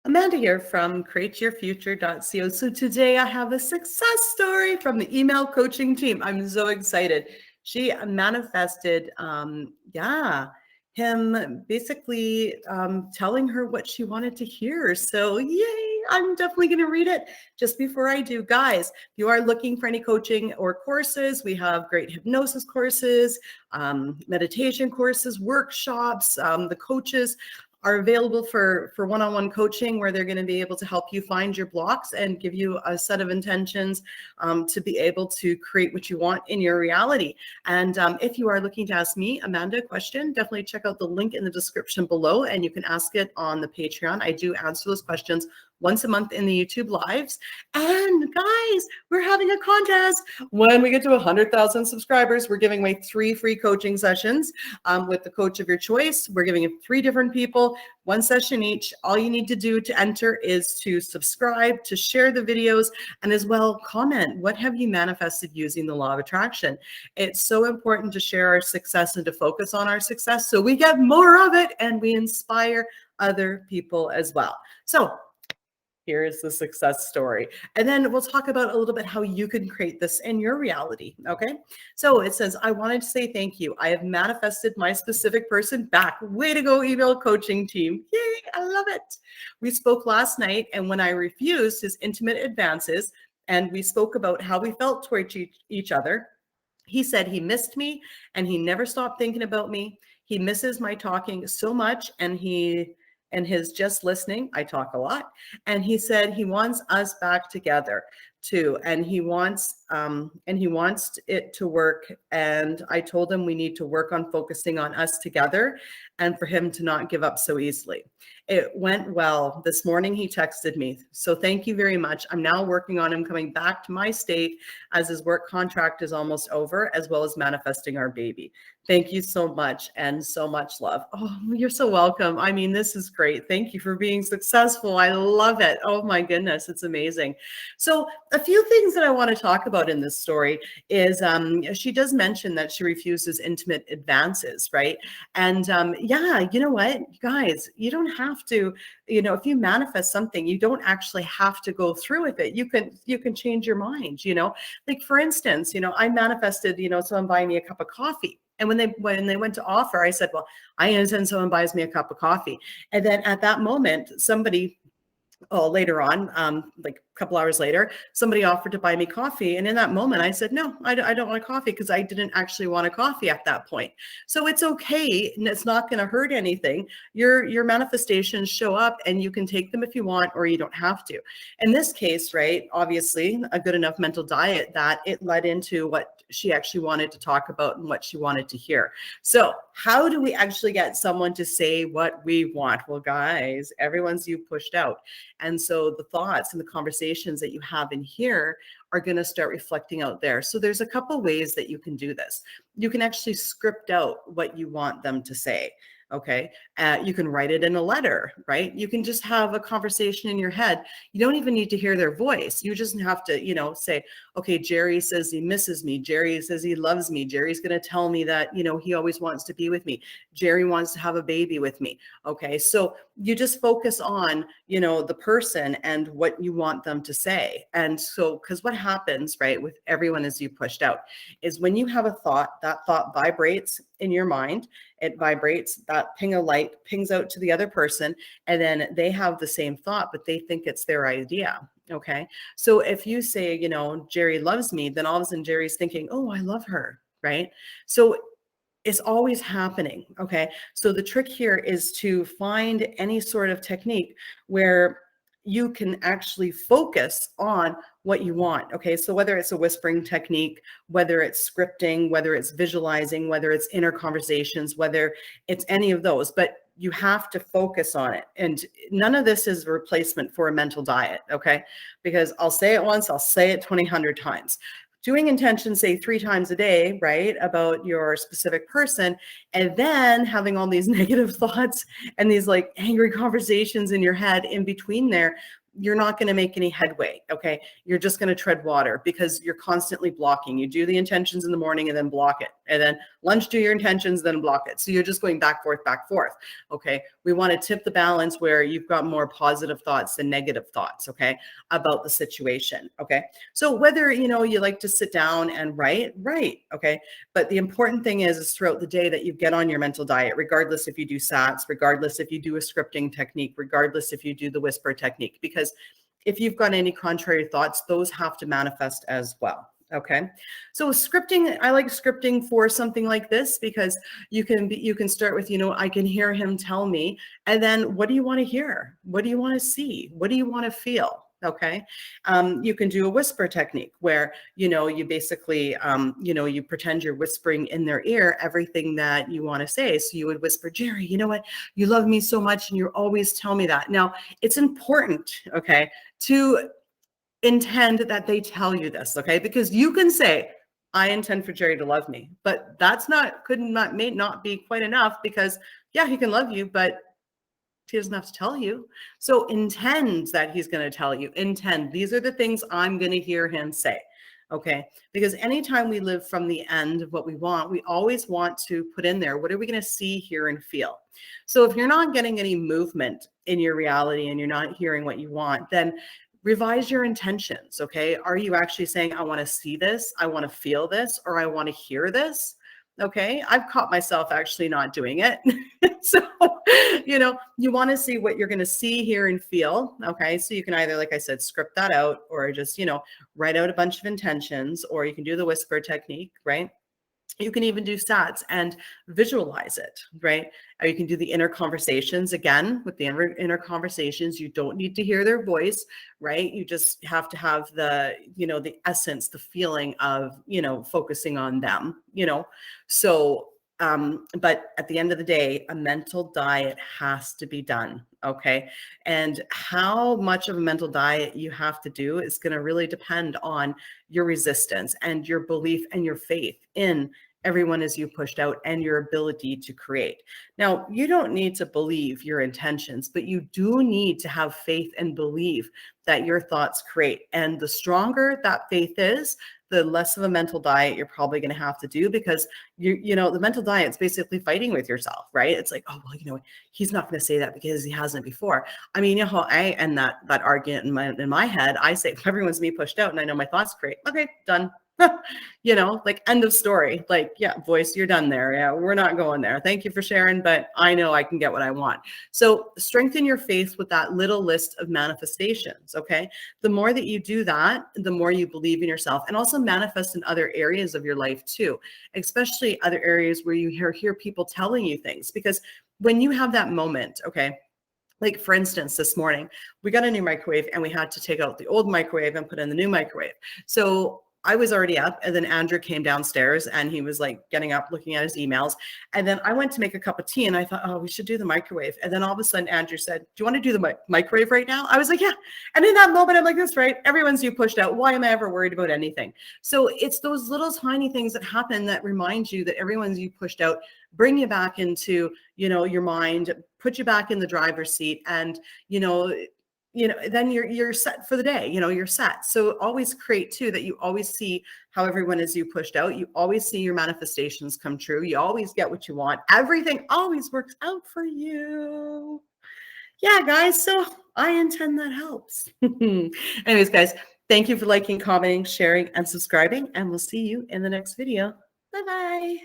Amanda here from createyourfuture.co. So today I have a success story from the email coaching team. I'm so excited. She manifested, him basically telling her what she wanted to hear. So yay, I'm definitely going to read it. Just before I do, guys, if you are looking for any coaching or courses, we have great hypnosis courses, meditation courses, workshops. The coaches are available for one-on-one coaching, where they're going to be able to help you find your blocks and give you a set of intentions to be able to create what you want in your reality. And if you are looking to ask me, Amanda, a question, definitely check out the link in the description below, and you can ask it on the Patreon. I do answer those questions once a month in the YouTube lives. And guys, we're having a contest. When we get to 100,000 subscribers, we're giving away 3 free coaching sessions with the coach of your choice. We're giving it 3 different people, 1 session each. All you need to do to enter is to subscribe, to share the videos, and as well comment, what have you manifested using the law of attraction? It's so important to share our success and to focus on our success so we get more of it and we inspire other people as well. So here's the success story. And then we'll talk about a little bit how you can create this in your reality. Okay. So it says, I wanted to say thank you. I have manifested my specific person back. Way to go, email coaching team. Yay. I love it. We spoke last night, and when I refused his intimate advances and we spoke about how we felt towards each other, he said he missed me and he never stopped thinking about me. He misses my talking so much, and his just listening. I talk a lot. And he said he wants us back together too. And he wants it to work. And I told him we need to work on focusing on us together and for him to not give up so easily. It went well. This morning he texted me. So thank you very much. I'm now working on him coming back to my state as his work contract is almost over, as well as manifesting our baby. Thank you so much, and so much love. Oh, you're so welcome. I mean, this is great. Thank you for being successful. I love it. Oh my goodness, it's amazing. So a few things that I want to talk about in this story is she does mention that she refuses intimate advances, right? And yeah, you know what, guys, you don't have to, if you manifest something, you don't actually have to go through with it. You can change your mind, like for instance, I manifested, someone buying me a cup of coffee. And when they went to offer, I said, well, I intend someone buys me a cup of coffee. And then at that moment, somebody, later on, like a couple hours later, somebody offered to buy me coffee. And in that moment, I said, no, I don't want coffee, because I didn't actually want a coffee at that point. So it's okay. And it's not going to hurt anything. Your manifestations show up, and you can take them if you want, or you don't have to. In this case, right, obviously a good enough mental diet that it led into what she actually wanted to talk about and what she wanted to hear. So how do we actually get someone to say what we want? Well, guys, everyone's you pushed out. And so the thoughts and the conversations that you have in here are going to start reflecting out there. So there's a couple ways that you can do this. You can actually script out what you want them to say. Okay. You can write it in a letter, right? You can just have a conversation in your head. You don't even need to hear their voice. You just have to, say, okay, Jerry says he misses me. Jerry says he loves me. Jerry's going to tell me that, he always wants to be with me. Jerry wants to have a baby with me. Okay. So you just focus on, the person and what you want them to say. And so, because what happens, right, with everyone as you pushed out is when you have a thought, that thought vibrates in your mind. It vibrates, that ping of light pings out to the other person, and then they have the same thought, but they think it's their idea. Okay. So if you say, Jerry loves me, then all of a sudden Jerry's thinking, oh, I love her. Right. So it's always happening. Okay. So the trick here is to find any sort of technique where you can actually focus on what you want. Okay. So whether it's a whispering technique, whether it's scripting, whether it's visualizing, whether it's inner conversations, whether it's any of those, but you have to focus on it. And none of this is a replacement for a mental diet. Okay. Because I'll say it once, I'll say it 2,000 times. Doing intention, say 3 times a day, right, about your specific person, and then having all these negative thoughts and these like angry conversations in your head in between there, you're not going to make any headway. Okay. You're just going to tread water because you're constantly blocking. You do the intentions in the morning and then block it. And then lunch, do your intentions, then block it. So you're just going back, forth, back, forth. Okay. We want to tip the balance where you've got more positive thoughts than negative thoughts. Okay. About the situation. Okay. So whether, you know, you like to sit down and write. Okay. But the important thing is throughout the day that you get on your mental diet, regardless if you do SATs, regardless if you do a scripting technique, regardless if you do the whisper technique, because if you've got any contrary thoughts, those have to manifest as well. Okay. So scripting, I like scripting for something like this because you can start with, you know, I can hear him tell me, and then what do you want to hear? What do you want to see? What do you want to feel? Okay. You can do a whisper technique where, you know, you basically, you know, you pretend you're whispering in their ear everything that you want to say. So you would whisper, Jerry, you know what? You love me so much and you always tell me that. Now, it's important, okay, to intend that they tell you this, okay? Because you can say, I intend for Jerry to love me, but that's may not be quite enough because, yeah, he can love you, but he doesn't have to tell you. So intend that he's going to tell you. Intend. These are the things I'm going to hear him say. Okay. Because anytime we live from the end of what we want, we always want to put in there, what are we going to see, hear, and feel? So if you're not getting any movement in your reality and you're not hearing what you want, then revise your intentions. Okay. Are you actually saying, I want to see this, I want to feel this, or I want to hear this? Okay. I've caught myself actually not doing it. So, you know, you want to see what you're going to see, hear, and feel. Okay. So you can either, like I said, script that out or just, you know, write out a bunch of intentions, or you can do the whisper technique, right? You can even do SATs and visualize it, right? Or you can do the inner conversations. Again, with the inner conversations, you don't need to hear their voice, right? You just have to have the, you know, the essence, the feeling of, you know, focusing on them, you know? So, but at the end of the day, a mental diet has to be done. Okay. And how much of a mental diet you have to do is going to really depend on your resistance and your belief and your faith in everyone as you pushed out and your ability to create. Now, you don't need to believe your intentions, but you do need to have faith and believe that your thoughts create. And the stronger that faith is, the less of a mental diet you're probably going to have to do, because you know, the mental diet is basically fighting with yourself, right? It's like, oh, well, you know, he's not going to say that because he hasn't before. I mean, you know how I end that argument in my head, I say, everyone's me pushed out and I know my thoughts create. Okay, done. You know, like end of story. Like, yeah, voice, you're done there. Yeah, we're not going there. Thank you for sharing, but I know I can get what I want. So strengthen your faith with that little list of manifestations. Okay. The more that you do that, the more you believe in yourself, and also manifest in other areas of your life too, especially other areas where you hear people telling you things. Because when you have that moment, okay, like for instance, this morning, we got a new microwave and we had to take out the old microwave and put in the new microwave. So I was already up, and then Andrea came downstairs and he was like getting up, looking at his emails. And then I went to make a cup of tea and I thought, oh, we should do the microwave. And then all of a sudden Andrea said, do you want to do the microwave right now? I was like, yeah. And in that moment, I'm like, that's right. Everyone's you pushed out. Why am I ever worried about anything? So it's those little tiny things that happen that remind you that everyone's you pushed out, bring you back into, you know, your mind, put you back in the driver's seat, and, you know, then you're set for the day, you know, you're set. So always create too, that you always see how everyone is you pushed out. You always see your manifestations come true. You always get what you want. Everything always works out for you. Yeah, guys. So I intend that helps. Anyways, guys, thank you for liking, commenting, sharing, and subscribing, and we'll see you in the next video. Bye-bye.